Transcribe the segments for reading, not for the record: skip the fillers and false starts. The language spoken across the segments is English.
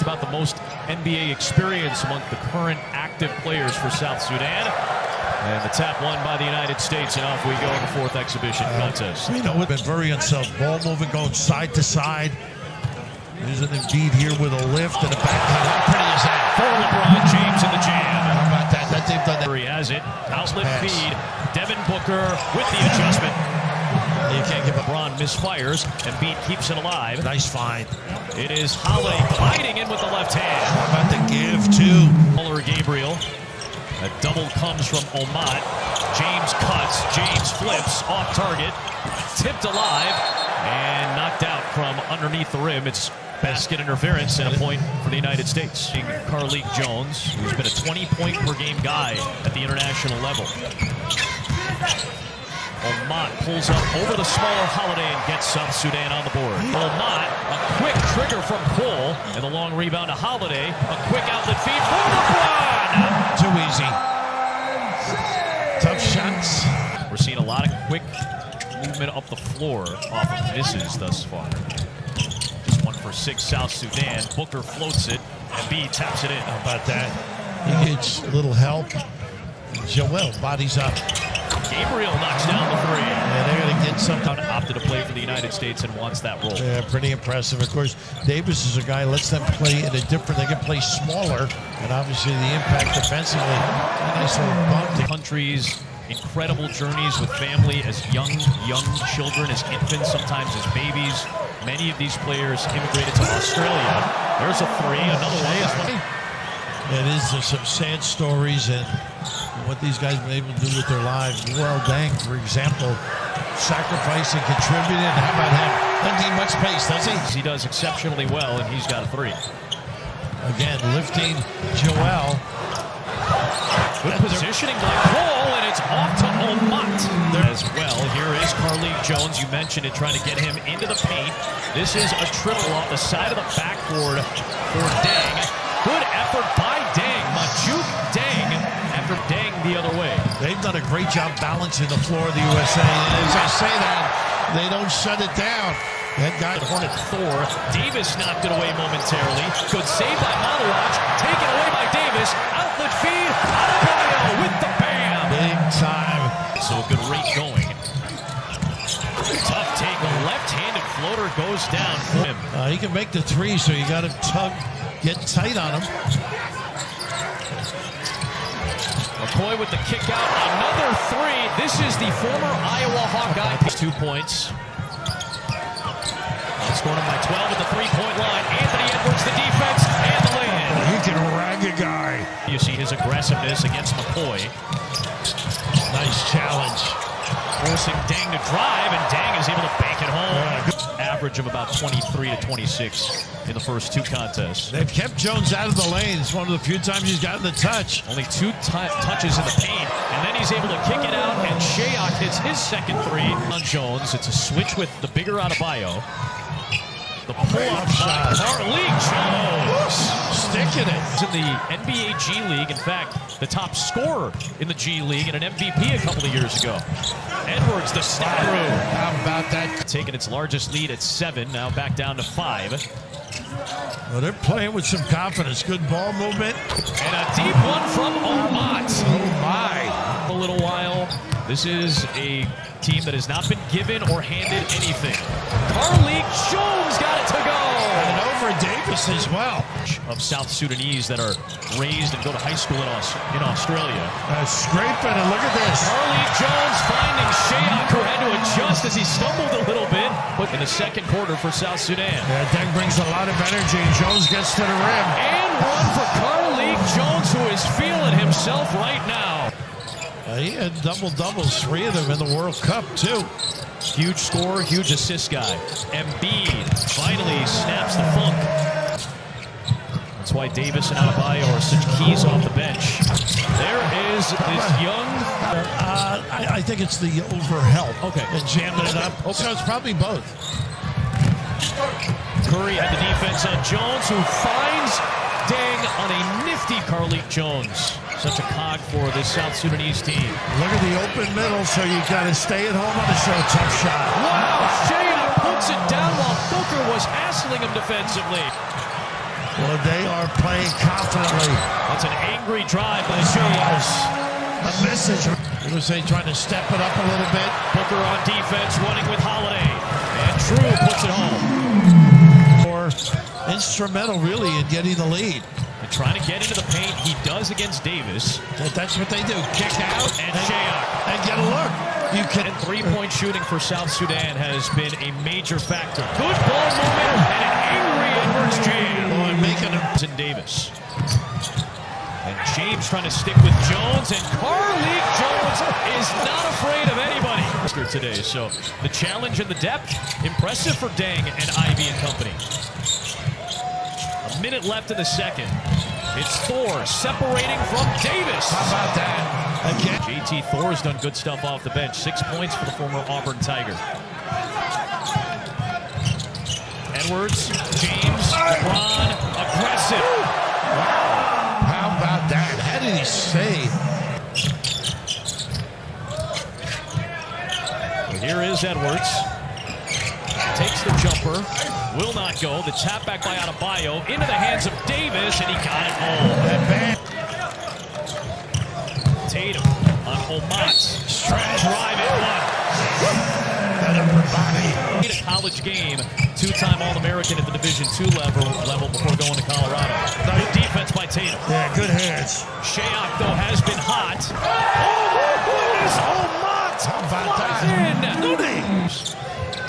About the most NBA experience among the current active players for South Sudan. And the tap won by the United States, and off we go in the fourth exhibition contest. You know, we've been very unself. Ball moving, going side to side. There's an Embiid here with a lift and a backhand. How pretty is that? For LeBron James in the jam. How about that? That they've done that. He has it. Outlet feed. Devin Booker with the adjustment. You can't give LeBron misfires. Embiid keeps it alive. Nice find. It is Holiday gliding in with the left hand. How about the give, too? Muller Gabriel. A double comes from Omat. James cuts. James flips off target. Tipped alive and knocked out from underneath the rim. It's basket interference and a point for the United States. Carlik Jones, who's been a 20-point-per-game guy at the international level. Omat pulls up over the smaller Holiday and gets South Sudan on the board. Omat, a quick trigger from Cole, and the long rebound to Holiday. A quick outlet feed for LeBron! Too easy. Tough shots. We're seeing a lot of quick movement up the floor off of misses thus far. Just 1 for 6 South Sudan. Booker floats it, and B taps it in. How about that? He gets a little help. Joel bodies up. Gabriel knocks down the three. Yeah, they're going to get something. Opted to play for the United States and wants that role. Yeah, pretty impressive. Of course, Davis is a guy who lets them play in a different, they can play smaller, and obviously the impact defensively. A nice little bump. Countries, incredible journeys with family as young children, as infants, sometimes as babies. Many of these players immigrated to Australia. There's a three, another one. It is, there's some sad stories and what these guys have been able to do with their lives. World Dang, for example, sacrificing, contributing. How about him? Doesn't need much pace, does he? He does exceptionally well, and he's got a three. Again, lifting Joel. Good positioning by Cole, and it's off to Omat as well. Here is Carlik Jones. You mentioned it, trying to get him into the paint. This is a triple off the side of the backboard for Dang. Good effort by Dang. Majuk Dang after Dang the other way. They've done a great job balancing the floor of the USA. And as I say that, they don't shut it down. That guy, Hornet Thor. Davis knocked it away momentarily. Good save by Malaraj. Taken away by Davis. Outlet feed. Adebayo with the bam. big time. So a good rate going. Tough take. A left-handed floater goes down for him. He can make the three, so you got to get tight on him. McCoy with the kick out. Another three. This is the former Iowa Hawkeye. 2 points. Scoring him by 12 at the three-point line. Anthony Edwards, the defense, and the lay-in. He can rag a guy. You see his aggressiveness against McCoy. Nice challenge. Forcing Dang to drive, and Dang is able to bank it home. Average of about 23 to 26 in the first two contests. They've kept Jones out of the lane. It's one of the few times he's gotten the touch. Only two touches in the paint, and then he's able to kick it out, and Shayok hits his second three on Jones. It's a switch with the bigger Adebayo. The pull-up by Carlik Jones. Sticking it. He's in the NBA G League. In fact, the top scorer in the G League and an MVP a couple of years ago. Edwards, the step through. How about that? Taking its largest lead at 7, now back down to 5. Well, they're playing with some confidence. Good ball movement. And a deep one from Omat. Oh, my. A little while. This is a team that has not been given or handed anything. Carlik Jones got it to go. And over Davis as well. Of South Sudanese that are raised and go to high school in Australia. Scraping, and look at this. Carlik Jones finding Shayok, who had to adjust as he stumbled a little bit. But in the second quarter for South Sudan. Yeah, Deng brings a lot of energy, and Jones gets to the rim. And one for Carlik Jones, who is feeling himself right now. He had double-doubles, 3 of them in the World Cup, too. Huge scorer, huge assist guy. Embiid finally snaps the funk. That's why Davis and Adebayo are such keys off the bench. There is this young... I think it's the overhelp. Okay. And jamming it up. Okay. So it's probably both. Curry had the defense on Jones, who finds Dang on a nifty Carlik Jones. Such a cog for this South Sudanese team. Look at the open middle, so you got to stay at home on the show. Tough shot. Wow, Shayok puts it down while Booker was hassling him defensively. Well, they are playing confidently. That's an angry drive by James. A message. USA trying to step it up a little bit. Booker on defense, running with Holiday. And Drew puts it home. Or instrumental, really, in getting the lead. And trying to get into the paint. He does against Davis. That's what they do. Kick out And Shayok. And get a look. You can. And three-point shooting for South Sudan has been a major factor. Good ball movement and an angry Edwards jam. Boy, making him. And Davis. And James trying to stick with Jones, and Carlik Jones is not afraid of anybody today. So the challenge and the depth, impressive for Deng and Ivy and company. A minute left in the second. It's Thor separating from Davis. How about that? Again. JT Thor has done good stuff off the bench. 6 points for the former Auburn Tiger. Edwards, James, LeBron, aggressive. How about that? How did he stay? Here is Edwards. Takes the jumper. Will not go. The tap back by Adebayo into the hands of Davis, and he got it home. Tatum on Omat. Drive it one. That upper body. A college game. Two-time All-American at the Division II level before going to Colorado. Good defense by Tatum. Yeah, good hands. Shayok, though, has been hot. Oh, it's Omat. How about that?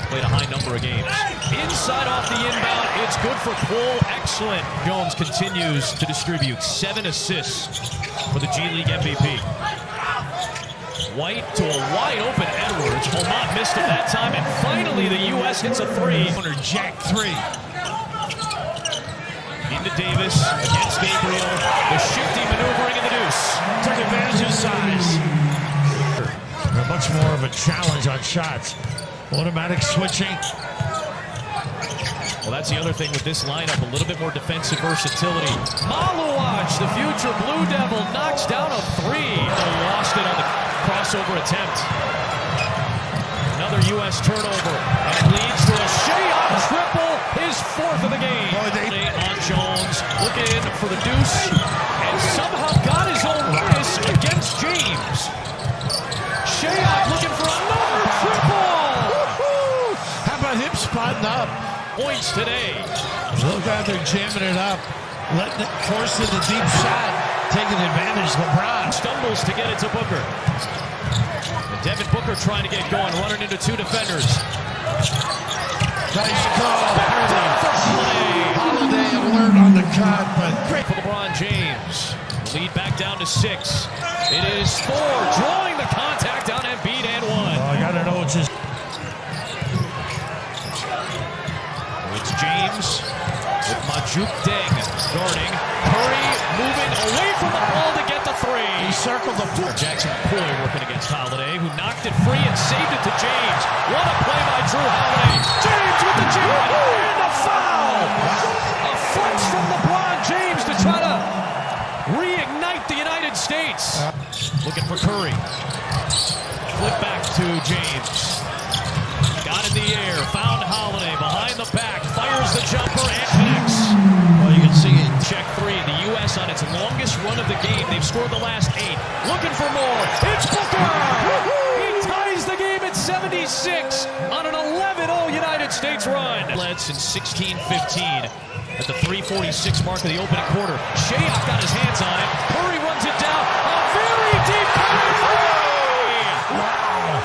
Played a high number of games. Inside off the inbound, it's good for Cole. Excellent. Jones continues to distribute. 7 assists for the G League MVP. White to a wide open Edwards. Omat missed it that time, and finally the U.S. hits a three. Jack three. Into Davis against Gabriel. The shifty maneuvering in the deuce. Took advantage of size. They're much more of a challenge on shots. Automatic switching. Well, that's the other thing with this lineup, a little bit more defensive versatility. Maluach, the future Blue Devil, knocks down a three. They lost it on the crossover attempt. Another U.S. turnover, and leads to a Shayok triple, his fourth of the game. On Jones, looking for the deuce, and somehow got his own miss against James. Shayok looking for another triple. How about him spotting up? Points today. Look out there jamming it up, letting it force in the deep shot, taking advantage. LeBron stumbles to get it to Booker. And Devin Booker trying to get going, running into two defenders. Nice call. Holiday alert on the cut, but great for LeBron James. Lead back down to 6. It is Thor drawing the contact on Embiid and one. I gotta know it's his. It's James with Majuk Deng guarding. Curry moving away from the ball to get the three. He circled the floor. Jackson Poole working against Holiday, who knocked it free and saved it to James. What a play by Drew Holiday. James with the jam and a foul. A flex from LeBron James to try to reignite the United States. Looking for Curry. Flip back to James. Got in the air, found Holiday behind the back, fires the jumper and connects. Well, you can see it. Check 3, the U.S. on its longest run of the game. They've scored the last 8. Looking for more. It's Booker! He ties the game at 76 on an 11-0 United States run. Led since 16-15 at the 3:46 mark of the opening quarter. Shayok got his hands on it. Curry runs it down. A very deep Curry three! Wow!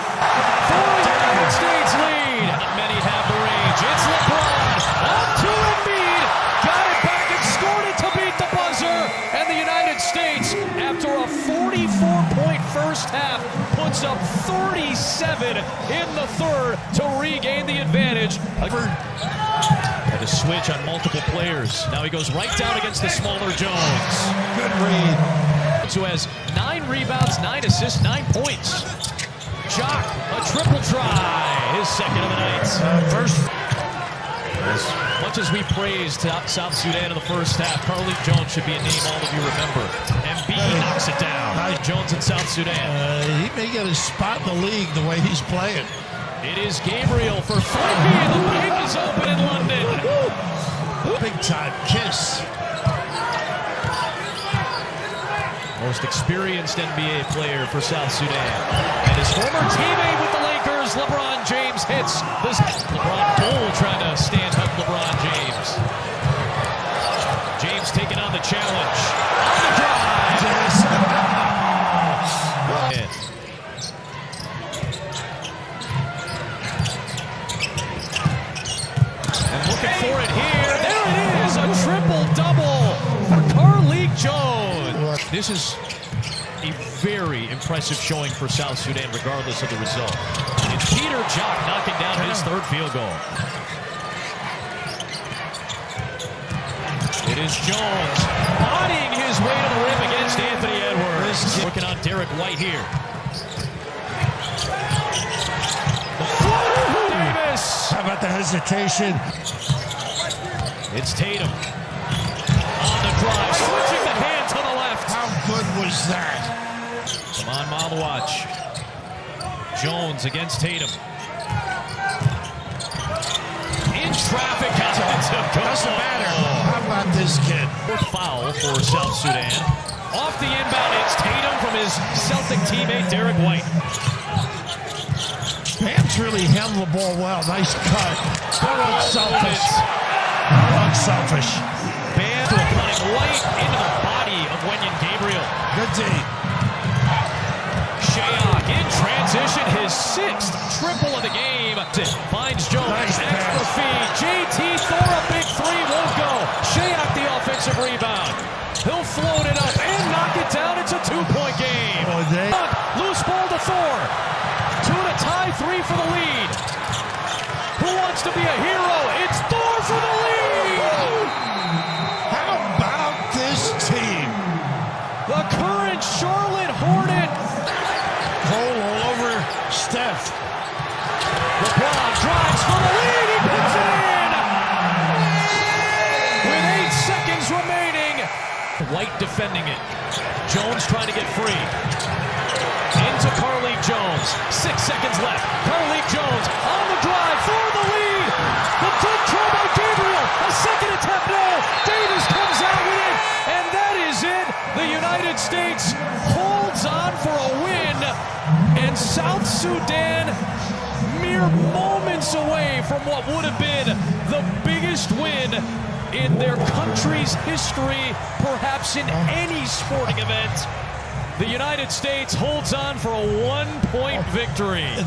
For the United States lead. Not many have the range. It's LeBron. Up to Embiid. Got it back and scored it to beat the buzzer. And the United States, after a 44-point first half, puts up 37 in the third to regain the advantage. Had to switch on multiple players. Now he goes right down against the smaller Jones. Good read. Who has 9 rebounds, 9 assists, 9 points. Jock, a triple try. His second of the night. First. As much as we praised South Sudan in the first half, Carlik Jones should be a name all of you remember. Embiid knocks it down. Jones in South Sudan. He may get a spot in the league the way he's playing. It is Gabriel for 3, and the bank is open in London. Big time kiss. Most experienced NBA player for South Sudan. And his former teammate with the Lakers, LeBron James, hits this. LeBron Bull trying to stand up LeBron James. James taking on the challenge. On the drive. And looking for it here. There it is. A triple-double for Carlik Jones. This is a very impressive showing for South Sudan, regardless of the result. It's Peter Jock knocking down his third field goal. It is Jones bodying his way to the rim against Anthony Edwards. Working on Derek White here. The floater for Davis. How about the hesitation? It's Tatum. On the drive, switching the hand to the left. How good was that? Come on, Malawatch. Jones against Tatum. In traffic, Doesn't matter. How about this kid? Foul for South Sudan. Off the inbound, it's Tatum from his Celtic teammate, Derek White. Bam's really handled the ball well. Nice cut. Unselfish. Unselfish. Bam running White into the body of Wenyen Gabriel. Good D. Shayok in transition, his sixth triple of the game. Finds Jones, Nice extra pass. feed. JT Thor, a big three, won't go. Shayok the offensive rebound. He'll float it up and knock it down. It's a two-point game. Loose ball to Thor. Two to tie, three for the lead. Who wants to be a hero? It's Thor for the lead. How about this team? The current Charlotte Hornet. Cole all over Steph. LeBron drives for the lead. He puts it in. With 8 seconds remaining. White defending it. Jones trying to get free. Into Carlik Jones. 6 seconds left. Carlik Jones on the drive for the lead. The good throw by Gabriel. A second attempt. No. Davis comes out with it. And that is it. The United States holds on for a win. And South Sudan mere moments away from what would have been the biggest win in their country's history, perhaps in any sporting event. The United States holds on for a 1-point victory.